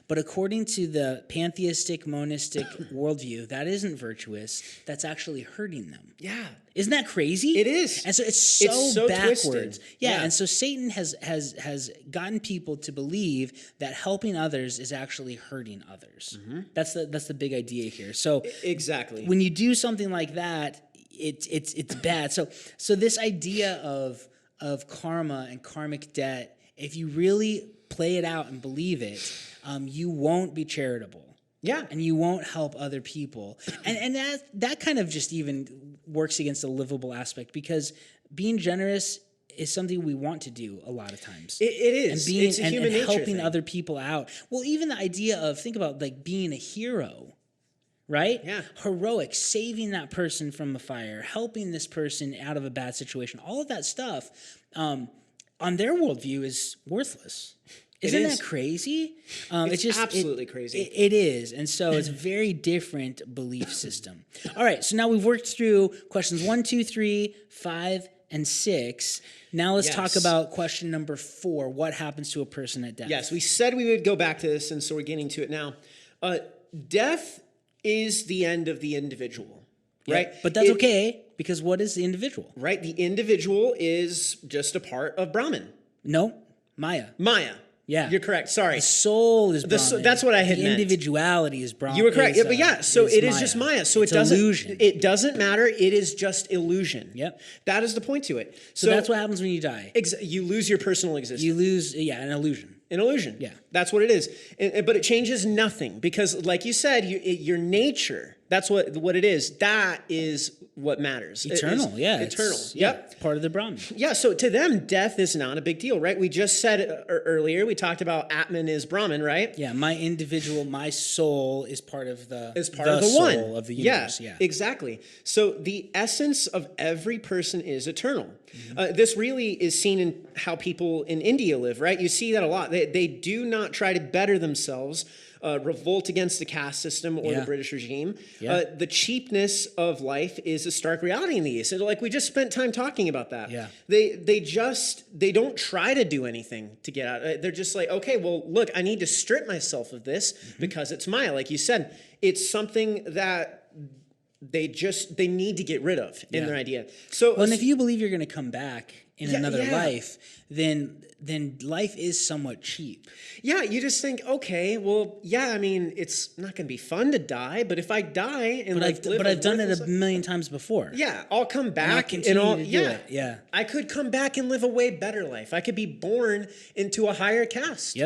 Speaker 2: But according to the pantheistic monistic worldview, that isn't virtuous. That's actually hurting them.
Speaker 1: Yeah.
Speaker 2: Isn't that crazy?
Speaker 1: It is.
Speaker 2: And so it's so backwards.
Speaker 1: Twisted.
Speaker 2: Yeah. And so Satan has gotten people to believe that helping others is actually hurting others. Mm-hmm. That's the big idea here. So
Speaker 1: exactly.
Speaker 2: When you do something like that, it's bad. So this idea of karma and karmic debt, if you really play it out and believe it, you won't be charitable.
Speaker 1: Yeah.
Speaker 2: And you won't help other people. And that kind of just even works against the livable aspect, because being generous is something we want to do a lot of times.
Speaker 1: It is. It's a human nature
Speaker 2: helping
Speaker 1: thing.
Speaker 2: other people out. Well, even the idea of, think about like being a hero, right?
Speaker 1: Yeah.
Speaker 2: Heroic, saving that person from a fire, helping this person out of a bad situation. All of that stuff on their worldview is worthless. Isn't that crazy?
Speaker 1: It's just absolutely crazy.
Speaker 2: It is. And so it's a very different belief system. All right. So now we've worked through questions 1, 2, 3, 5, and 6. Now let's talk about question number 4. What happens to a person at death?
Speaker 1: Yes, we said we would go back to this, and so we're getting to it now. Death is the end of the individual, right?
Speaker 2: But that's okay, because what is the individual?
Speaker 1: Right. The individual is just a part of Brahman.
Speaker 2: No, Maya. Yeah.
Speaker 1: You're correct. Sorry.
Speaker 2: The soul is Brahman.
Speaker 1: That's what I had meant.
Speaker 2: Individuality is Brahman.
Speaker 1: You were correct. So it is just Maya. So
Speaker 2: it's illusion.
Speaker 1: It doesn't matter. It is just illusion.
Speaker 2: Yep.
Speaker 1: That is the point to it.
Speaker 2: So that's what happens when you die.
Speaker 1: You lose your personal existence.
Speaker 2: You lose, an illusion.
Speaker 1: An illusion.
Speaker 2: Yeah.
Speaker 1: That's what it is. But it changes nothing, because like you said, your nature, that's what it is. That is what matters.
Speaker 2: Eternal.
Speaker 1: Eternal.
Speaker 2: It's part of the Brahman.
Speaker 1: Yeah. So to them, death is not a big deal, right? We just said earlier, we talked about Atman is Brahman, right?
Speaker 2: Yeah. My soul is part of the
Speaker 1: one
Speaker 2: soul of the universe. Yeah.
Speaker 1: Exactly. So the essence of every person is eternal. Mm-hmm. This really is seen in how people in India live, right? You see that a lot. They do not try to better themselves revolt against the caste system or the British regime. The cheapness of life is a stark reality in these. So like we just spent time talking about that. They don't try to do anything to get out. They're just like, okay, well, look, I need to strip myself of this because it's Maya. Like you said, it's something that they need to get rid of in their idea. So,
Speaker 2: well, and if you believe you're going to come back in another life, then life is somewhat cheap.
Speaker 1: Yeah, you just think, okay, well, I mean, it's not going to be fun to die, but if I die and
Speaker 2: I've done it a million times before.
Speaker 1: Yeah, I'll come back
Speaker 2: and I'll continue to do it. Yeah,
Speaker 1: I could come back and live a way better life. I could be born into a higher caste.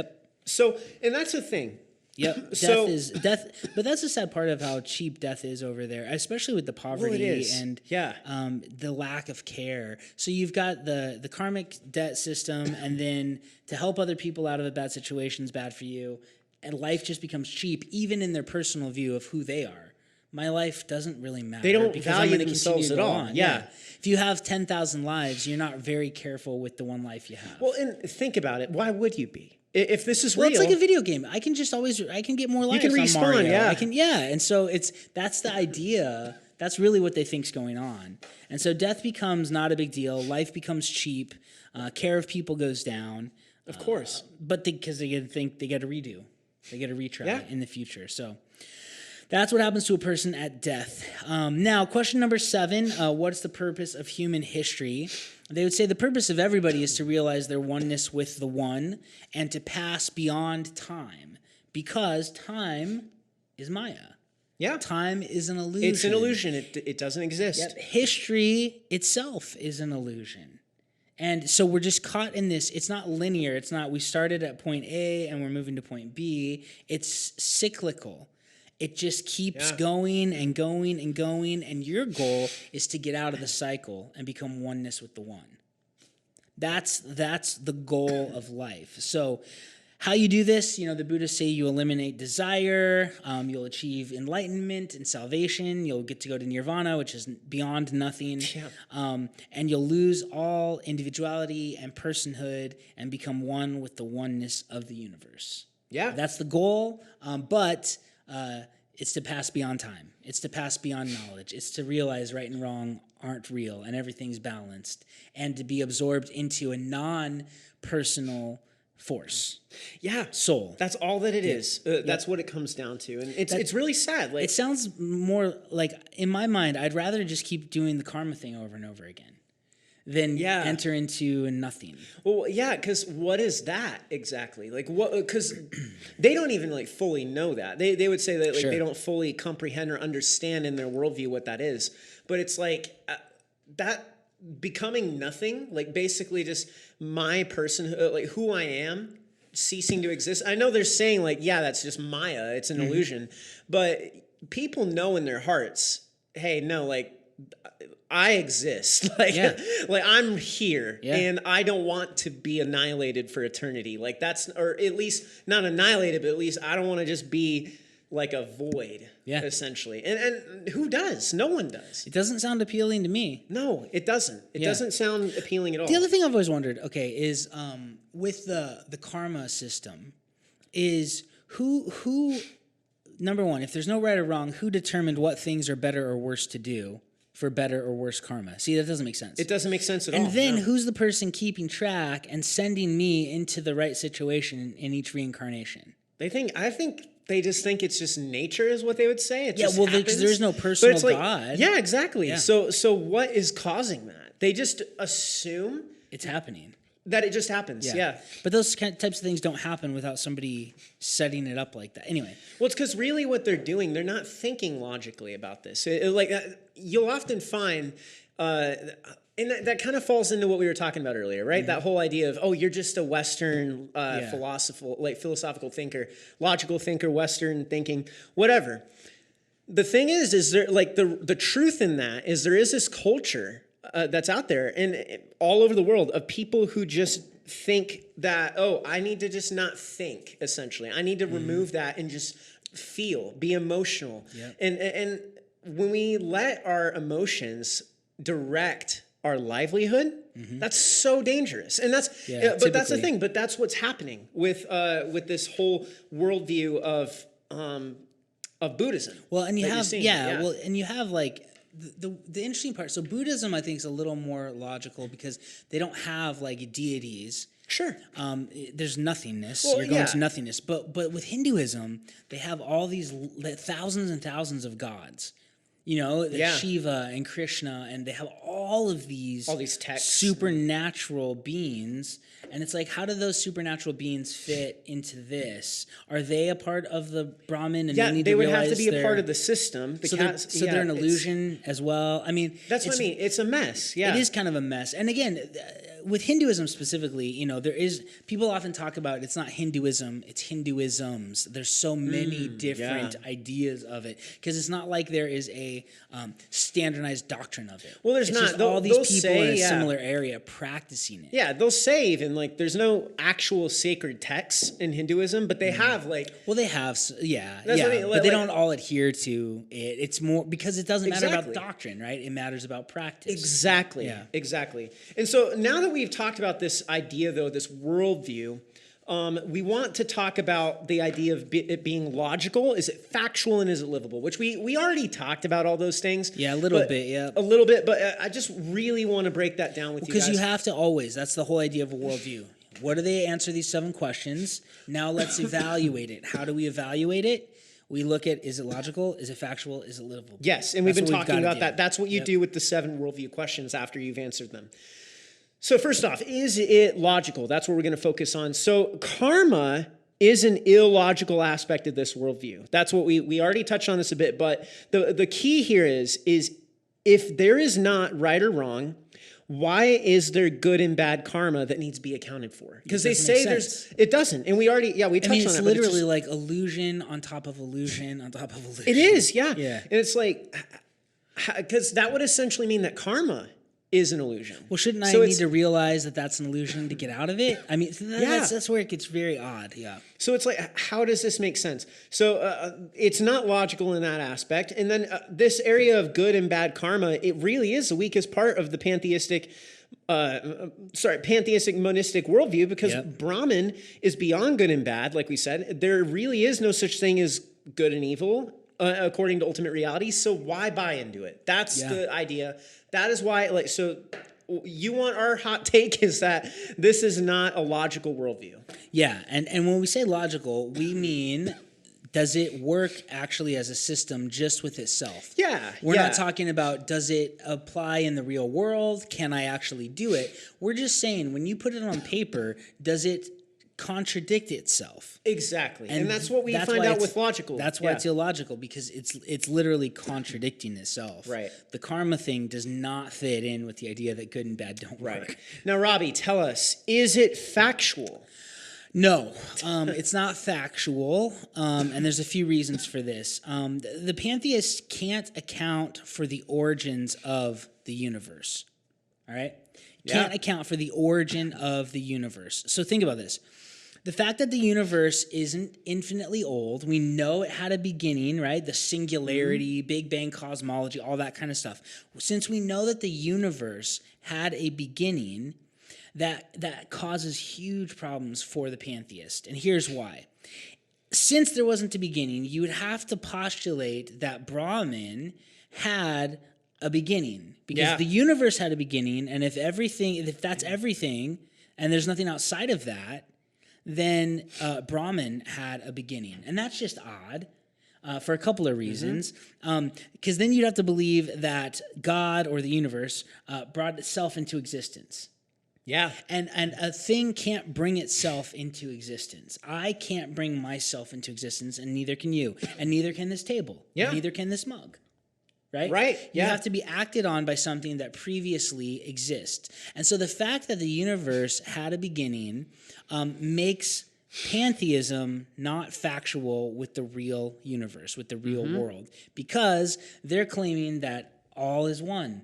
Speaker 1: So, and that's the thing.
Speaker 2: Death, but that's a sad part of how cheap death is over there, especially with the poverty and the lack of care. So you've got the karmic debt system, and then to help other people out of a bad situation is bad for you, and life just becomes cheap, even in their personal view of who they are. My life doesn't really matter.
Speaker 1: They don't value themselves at all.
Speaker 2: If you have 10,000 lives, you're not very careful with the one life you have.
Speaker 1: Well, and think about it. Why would you be? If this is real,
Speaker 2: it's like a video game. I can get more lives.
Speaker 1: You can respawn,
Speaker 2: Mario. And so that's the idea. That's really what they think's going on. And so death becomes not a big deal. Life becomes cheap. Care of people goes down.
Speaker 1: Of course,
Speaker 2: but because they think they get a redo, they get a retry in the future. So that's what happens to a person at death. Now, question number 7: what's the purpose of human history? They would say the purpose of everybody is to realize their oneness with the one and to pass beyond time, because time is Maya. Time is an illusion.
Speaker 1: It's an illusion. It doesn't exist.
Speaker 2: History itself is an illusion. And so we're just caught in this. It's not linear. It's not we started at point A and we're moving to point B. It's cyclical. It just keeps going and going and going, and your goal is to get out of the cycle and become oneness with the one. That's the goal of life. So how you do this, the Buddhists say you eliminate desire, you'll achieve enlightenment and salvation, you'll get to go to nirvana, which is beyond nothing, and you'll lose all individuality and personhood and become one with the oneness of the universe. That's the goal, but it's to pass beyond time. It's to pass beyond knowledge. It's to realize right and wrong aren't real and everything's balanced, and to be absorbed into a non-personal force. Soul.
Speaker 1: That's all that it is. That's what it comes down to. And it's really sad.
Speaker 2: It sounds more like, in my mind, I'd rather just keep doing the karma thing over and over again than enter into nothing. Well,
Speaker 1: because what is that exactly? Like, what? Because they don't even fully know that. They would say that they don't fully comprehend or understand in their worldview what that is. But it's like that becoming nothing, basically just my person, who I am, ceasing to exist. I know they're saying that's just Maya. It's an illusion, but people know in their hearts, hey, no, I exist. I'm here, and I don't want to be annihilated for eternity. That's, or at least not annihilated, but at least I don't want to just be like a void, essentially. And who does? No one does.
Speaker 2: It doesn't sound appealing to me.
Speaker 1: No, it doesn't. It doesn't sound appealing at all.
Speaker 2: The other thing I've always wondered, is with the karma system, is who number one, if there's no right or wrong, who determined what things are better or worse to do for better or worse karma? See, that doesn't make sense.
Speaker 1: It doesn't make sense at all.
Speaker 2: And then who's the person keeping track and sending me into the right situation in each reincarnation?
Speaker 1: I think they just think it's just nature is what they would say. It just
Speaker 2: because there's no personal God.
Speaker 1: Yeah, exactly. Yeah. So what is causing that? They just assume
Speaker 2: it's happening.
Speaker 1: That it just happens,
Speaker 2: But those types of things don't happen without somebody setting it up like that. Anyway.
Speaker 1: Well, it's because really what they're doing, they're not thinking logically about this. You'll often find, and that kind of falls into what we were talking about earlier, right? Mm-hmm. That whole idea of, you're just a Western philosophical thinker, logical thinker, Western thinking, whatever. The thing is there the truth in that is there is this culture that's out there and all over the world of people who just think that, I need to just not think, essentially. I need to remove that and just feel, be emotional. Yep. And when we let our emotions direct our livelihood, that's so dangerous. And that's, but that's the thing. But that's what's happening with this whole worldview of Buddhism.
Speaker 2: Well, and you have, well, and you have like the interesting part. So Buddhism, I think, is a little more logical because they don't have like deities.
Speaker 1: Sure.
Speaker 2: There's nothingness. Well, you're going to nothingness. But with Hinduism, they have all these thousands and thousands of gods. You know, Shiva and Krishna, and they have all these
Speaker 1: texts,
Speaker 2: supernatural beings. And it's like, how do those supernatural beings fit into this? Are they a part of the Brahmin? And
Speaker 1: they would have to be a part of the system.
Speaker 2: So they're an illusion as well. I mean,
Speaker 1: that's what I mean. It's a mess. Yeah,
Speaker 2: it is kind of a mess. And again, with Hinduism specifically, you know, people often talk about it's not Hinduism, it's Hinduisms. There's so many different ideas of it because it's not like there is a standardized doctrine of it.
Speaker 1: Well, there's
Speaker 2: it's
Speaker 1: not.
Speaker 2: Just all these people in a similar area practicing it.
Speaker 1: Yeah, they'll save and like there's no actual sacred texts in Hinduism, but they have like.
Speaker 2: Well, they have, what I mean, but they don't all adhere to it. It's more because it doesn't matter about doctrine, right? It matters about practice.
Speaker 1: Exactly. Yeah. Exactly. And so now that we've talked about this idea, though, this worldview, we want to talk about the idea of it being logical. Is it factual and is it livable? Which we already talked about all those things.
Speaker 2: Yeah, a little bit, yeah.
Speaker 1: A little bit, but I just really want to break that down with you guys.
Speaker 2: Because you have to always, that's the whole idea of a worldview. What do they answer these 7 questions? Now let's evaluate it. How do we evaluate it? We look at, is it logical? Is it factual? Is it livable?
Speaker 1: Yes, and we've been talking about that. That's what you do with the 7 worldview questions after you've answered them. So first off, is it logical? That's what we're going to focus on. So karma is an illogical aspect of this worldview. That's what we already touched on this a bit, but the key here is if there is not right or wrong, why is there good and bad karma that needs to be accounted for? Because they say it doesn't. And we touched on it.
Speaker 2: It's literally like illusion on top of illusion on top of illusion.
Speaker 1: It is, yeah. And it's like, because that would essentially mean that karma is an illusion.
Speaker 2: Well, shouldn't I need to realize that that's an illusion to get out of it? I mean, that's where it gets very odd,
Speaker 1: So it's like, how does this make sense? So it's not logical in that aspect. And then this area of good and bad karma, it really is the weakest part of the pantheistic monistic worldview because Brahman is beyond good and bad, like we said. There really is no such thing as good and evil according to ultimate reality. So why buy into it? That's the idea. That is why, so you want our hot take is that this is not a logical worldview.
Speaker 2: Yeah, and when we say logical, we mean, does it work actually as a system just with itself?
Speaker 1: Yeah.
Speaker 2: We're not talking about, does it apply in the real world? Can I actually do it? We're just saying, when you put it on paper, does it contradict itself?
Speaker 1: Exactly. And that's what we find out with logical.
Speaker 2: That's why it's illogical, because it's literally contradicting itself.
Speaker 1: Right.
Speaker 2: The karma thing does not fit in with the idea that good and bad don't work.
Speaker 1: Now, Robbie, tell us, is it factual?
Speaker 2: No, it's not factual, and there's a few reasons for this. The pantheists can't account for the origins of the universe, all right? Can't account for the origin of the universe. So think about this. The fact that the universe isn't infinitely old, we know it had a beginning, right? The singularity, Big Bang cosmology, all that kind of stuff. Since we know that the universe had a beginning, that causes huge problems for the pantheist. And here's why. Since there wasn't a beginning, you would have to postulate that Brahman had a beginning, because the universe had a beginning, and if that's everything, and there's nothing outside of that, then Brahman had a beginning. And that's just odd for a couple of reasons. Because then you'd have to believe that God or the universe brought itself into existence.
Speaker 1: Yeah.
Speaker 2: And a thing can't bring itself into existence. I can't bring myself into existence, and neither can you. And neither can this table. Yeah. And neither can this mug. Right?
Speaker 1: Right.
Speaker 2: You have to be acted on by something that previously exists. And so the fact that the universe had a beginning makes pantheism not factual with the real universe, with the real world, because they're claiming that all is one.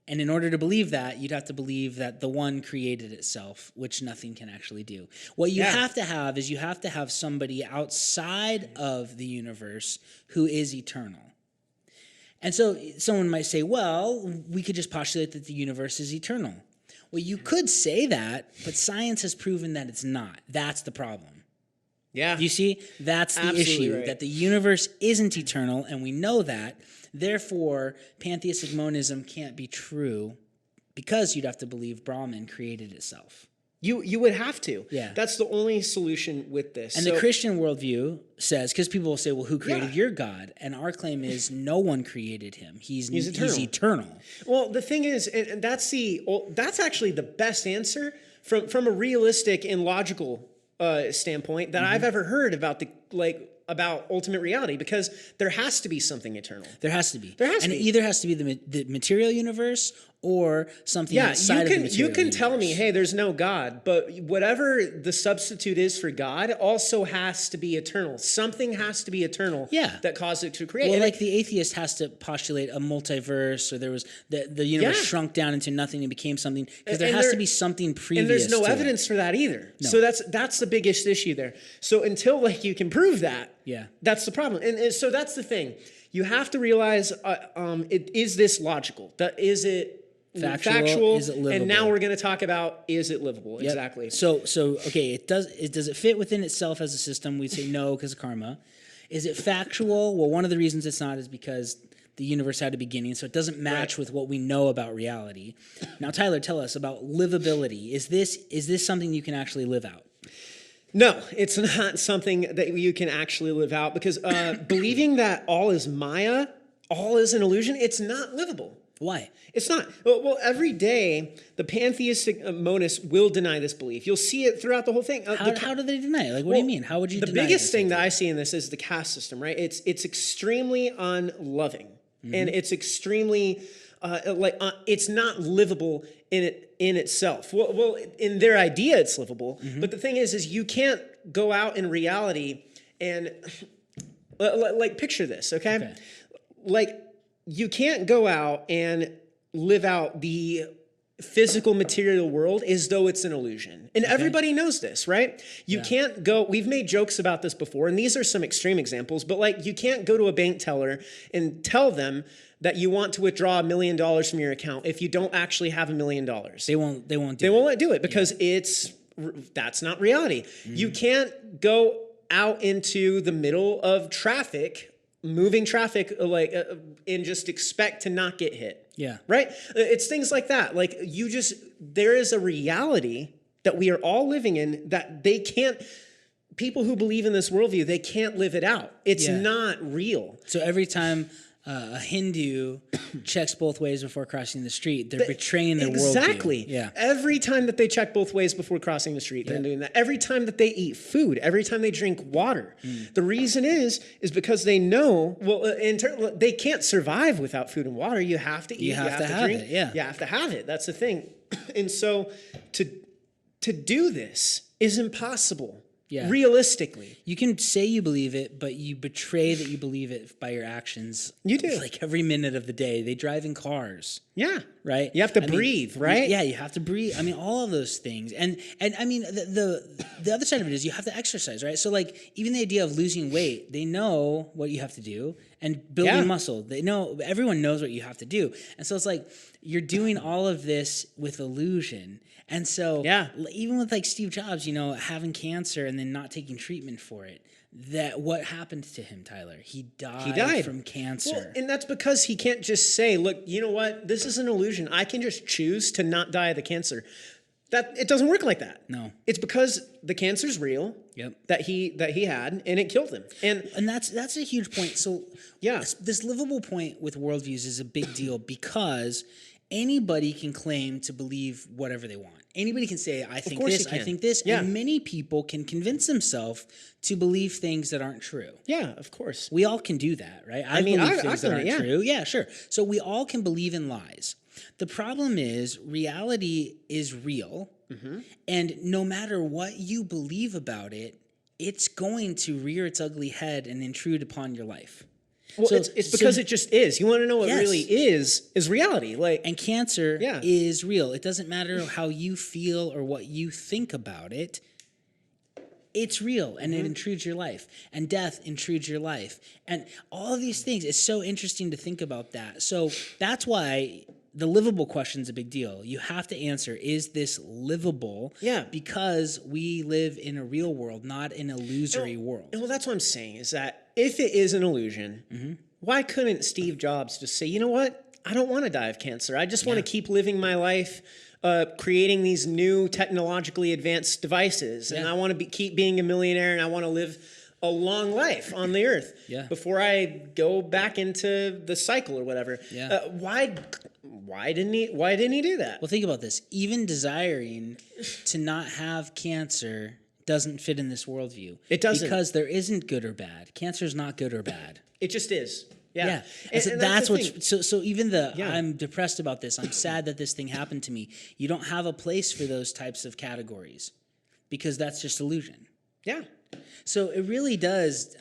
Speaker 2: And in order to believe that, you'd have to believe that the one created itself, which nothing can actually do. What you have to have is you have to have somebody outside of the universe who is eternal. And so someone might say, well, we could just postulate that the universe is eternal. Well, you could say that, but science has proven that it's not. That's the problem.
Speaker 1: Yeah.
Speaker 2: You see? That's the issue, right. That the universe isn't eternal, and we know that. Therefore, pantheistic monism can't be true because you'd have to believe Brahman created itself.
Speaker 1: You would have to.
Speaker 2: Yeah.
Speaker 1: That's the only solution with this.
Speaker 2: And the Christian worldview says, because people will say, well, who created your God? And our claim is no one created him. He's eternal.
Speaker 1: Well, the thing is, and that's actually the best answer from a realistic and logical standpoint that I've ever heard about about ultimate reality, because there has to be something eternal.
Speaker 2: There has to be.
Speaker 1: And
Speaker 2: it either has to be the material universe or something outside of the material
Speaker 1: you can
Speaker 2: universe.
Speaker 1: tell me, hey, there's no God, but whatever the substitute is for God also has to be eternal. Something has to be eternal that caused it to create.
Speaker 2: Well, like the atheist has to postulate a multiverse, or there was the universe shrunk down into nothing and became something, because there has to be something previous.
Speaker 1: And there's no
Speaker 2: to
Speaker 1: evidence for that either.
Speaker 2: No.
Speaker 1: So that's the biggest issue there. So until you can prove that, that's the problem. And so that's the thing. You have to realize, is this logical? Is it factual?
Speaker 2: Is it livable?
Speaker 1: And now we're going to talk about, is it livable? Yep. Exactly.
Speaker 2: So okay, does it fit within itself as a system? We'd say no, because of karma. Is it factual? Well, one of the reasons it's not is because the universe had a beginning, so it doesn't match with what we know about reality. Now, Tyler, tell us about livability. Is this something you can actually live out?
Speaker 1: No, it's not something that you can actually live out, because believing that all is Maya, all is an illusion, it's not livable.
Speaker 2: Why?
Speaker 1: It's not. Well, every day, the pantheistic monists will deny this belief. You'll see it throughout the whole thing.
Speaker 2: How do they deny it? Like, what do you mean? How would you deny it?
Speaker 1: The biggest thing that I see in this is the caste system, right? It's extremely unloving, and it's extremely, it's not livable in itself. Well, in their idea, it's livable. But the thing is you can't go out in reality and, picture this, okay? You can't go out and live out the physical material world as though it's an illusion. And everybody knows this, right? You can't go, we've made jokes about this before, and these are some extreme examples, but you can't go to a bank teller and tell them that you want to withdraw $1 million from your account if you don't actually have $1 million.
Speaker 2: They won't do
Speaker 1: it because that's not reality. You can't go out into the middle of traffic, moving traffic, and just expect to not get hit.
Speaker 2: Yeah.
Speaker 1: Right? It's things like that. There is a reality that we are all living in that people who believe in this worldview, they can't live it out. It's not real.
Speaker 2: So every time a Hindu checks both ways before crossing the street, they're betraying their worldview.
Speaker 1: Exactly. Yeah. Every time that they check both ways before crossing the street, they're doing that. Every time that they eat food, every time they drink water. The reason is because they know, they can't survive without food and water. You have to eat, you have to drink. You have to have it. That's the thing. And so to do this is impossible. Yeah. Realistically.
Speaker 2: You can say you believe it, but you betray that you believe it by your actions.
Speaker 1: You do.
Speaker 2: Every minute of the day. They drive in cars.
Speaker 1: Yeah.
Speaker 2: Right?
Speaker 1: You have to breathe, right?
Speaker 2: Yeah, you have to breathe. All of those things. And I mean, the other side of it is you have to exercise, right? So even the idea of losing weight, they know what you have to do. And building muscle, they know, everyone knows what you have to do. And so it's you're doing all of this with illusion. And so even with Steve Jobs, having cancer and then not taking treatment for it, what happened to him, Tyler? He died from cancer.
Speaker 1: Well, and that's because he can't just say, look, you know what? This is an illusion. I can just choose to not die of the cancer. It doesn't work like that.
Speaker 2: No.
Speaker 1: It's because the cancer's real.
Speaker 2: Yep.
Speaker 1: That he had, and it killed him.
Speaker 2: And that's a huge point. So this livable point with worldviews is a big deal because anybody can claim to believe whatever they want. Anybody can say, I think this, and many people can convince themselves to believe things that aren't true.
Speaker 1: Yeah, of course.
Speaker 2: We all can do that, right? I believe things that aren't true. Yeah, sure. So we all can believe in lies. The problem is reality is real, and no matter what you believe about it, it's going to rear its ugly head and intrude upon your life.
Speaker 1: Well, it's because it just is. You want to know what really is reality.
Speaker 2: And cancer is real. It doesn't matter how you feel or what you think about it. it's real and it intrudes your life, and death intrudes your life, and all of these things. It's so interesting to think about that. So that's why the livable question is a big deal. You have to answer, is this livable?
Speaker 1: Yeah.
Speaker 2: Because we live in a real world, not an illusory world.
Speaker 1: Well, that's what I'm saying, is that if it is an illusion, why couldn't Steve Jobs just say, you know what? I don't want to die of cancer. I just want to keep living my life, creating these new technologically advanced devices. And I want to keep being a millionaire, and I want to live a long life on the earth before I go back into the cycle or whatever. Why didn't he do that?
Speaker 2: Well, think about this. Even desiring to not have cancer doesn't fit in this worldview.
Speaker 1: It doesn't.
Speaker 2: Because there isn't good or bad. Cancer is not good or bad.
Speaker 1: It just is.
Speaker 2: Yeah. And so that's what's so even I'm depressed about this. I'm sad that this thing happened to me. You don't have a place for those types of categories because that's just illusion.
Speaker 1: Yeah.
Speaker 2: So it really does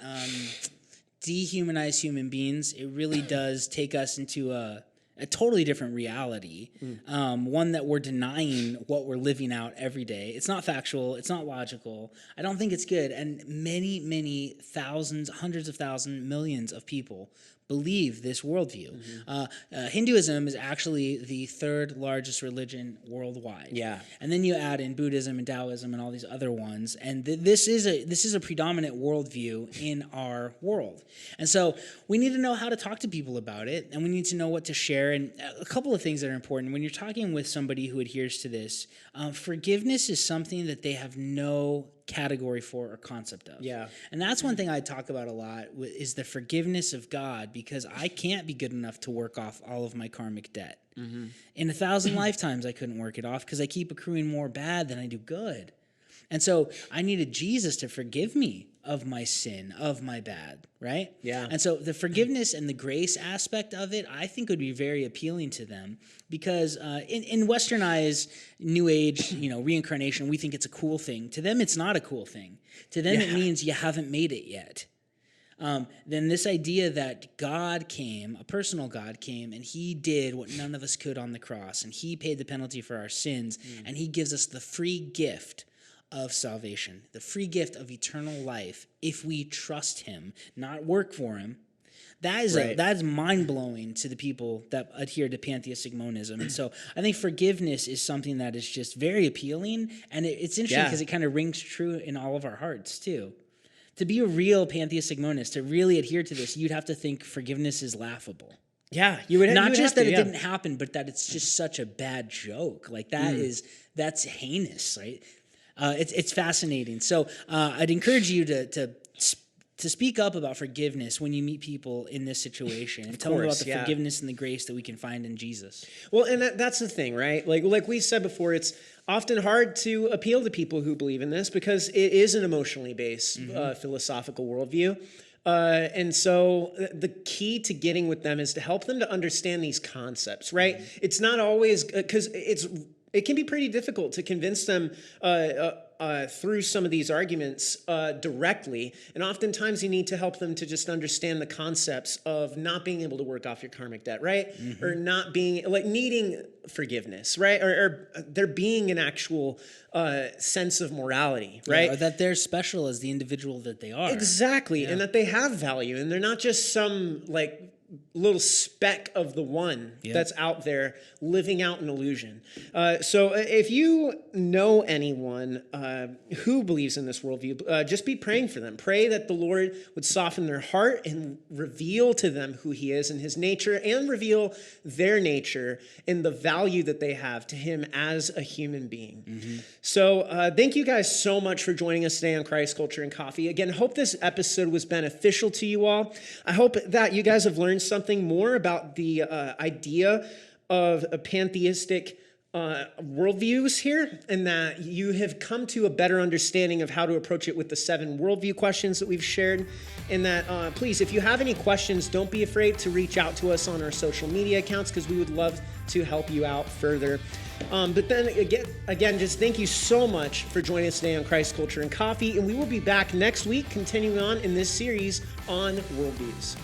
Speaker 2: dehumanize human beings. It really does take us into a totally different reality, one that we're denying what we're living out every day. It's not factual. It's not logical. I don't think it's good. And many, many thousands, hundreds of thousands, millions of people believe this worldview. Hinduism is actually the third largest religion worldwide.
Speaker 1: Yeah.
Speaker 2: And then you add in Buddhism and Taoism and all these other ones, and this is a predominant worldview in our world. And so we need to know how to talk to people about it, and we need to know what to share. And a couple of things that are important when you're talking with somebody who adheres to this, forgiveness is something that they have no category for or concept of.
Speaker 1: Yeah.
Speaker 2: And that's one thing I talk about a lot is the forgiveness of God, because I can't be good enough to work off all of my karmic debt. In 1,000 lifetimes, I couldn't work it off because I keep accruing more bad than I do good. And so I needed Jesus to forgive me of my sin, of my bad, right?
Speaker 1: Yeah.
Speaker 2: And so the forgiveness and the grace aspect of it, I think would be very appealing to them because in Western eyes, New Age, reincarnation, we think it's a cool thing. To them, it's not a cool thing. To them, it means you haven't made it yet. Then this idea that God came, a personal God came, and he did what none of us could on the cross, and he paid the penalty for our sins, and he gives us the free gift of salvation, the free gift of eternal life if we trust him, not work for him. That is mind-blowing to the people that adhere to Pantheistic Monism. And so I think forgiveness is something that is just very appealing, and it's interesting because it kind of rings true in all of our hearts too. To be a real Pantheistic Monist, to really adhere to this, you'd have to think forgiveness is laughable.
Speaker 1: Yeah, you would.
Speaker 2: Not just that it didn't happen, but that it's just such a bad joke. Like that's heinous, right? It's fascinating. So I'd encourage you to speak up about forgiveness when you meet people in this situation, and tell them about the forgiveness and the grace that we can find in Jesus.
Speaker 1: Well, and that's the thing, right? Like we said before, it's often hard to appeal to people who believe in this because it is an emotionally based philosophical worldview. And so the key to getting with them is to help them to understand these concepts, right? It's not always because it can be pretty difficult to convince them through some of these arguments directly. And oftentimes you need to help them to just understand the concepts of not being able to work off your karmic debt, right? Or not being, needing forgiveness, right? Or there being an actual sense of morality, right?
Speaker 2: Yeah, or that they're special as the individual that they are.
Speaker 1: Exactly. Yeah. And that they have value. And they're not just some, little speck of the one that's out there living out an illusion. So if you know anyone who believes in this worldview, just be praying for them. Pray that the Lord would soften their heart and reveal to them who he is and his nature, and reveal their nature and the value that they have to him as a human being. So thank you guys so much for joining us today on Christ, Culture, and Coffee. Again, hope this episode was beneficial to you all. I hope that you guys have learned something more about the idea of a pantheistic worldviews here, and that you have come to a better understanding of how to approach it with the 7 worldview questions that we've shared. And that please, if you have any questions, don't be afraid to reach out to us on our social media accounts, because we would love to help you out further. But then again, just thank you so much for joining us today on Christ, Culture, and Coffee, and we will be back next week continuing on in this series on worldviews.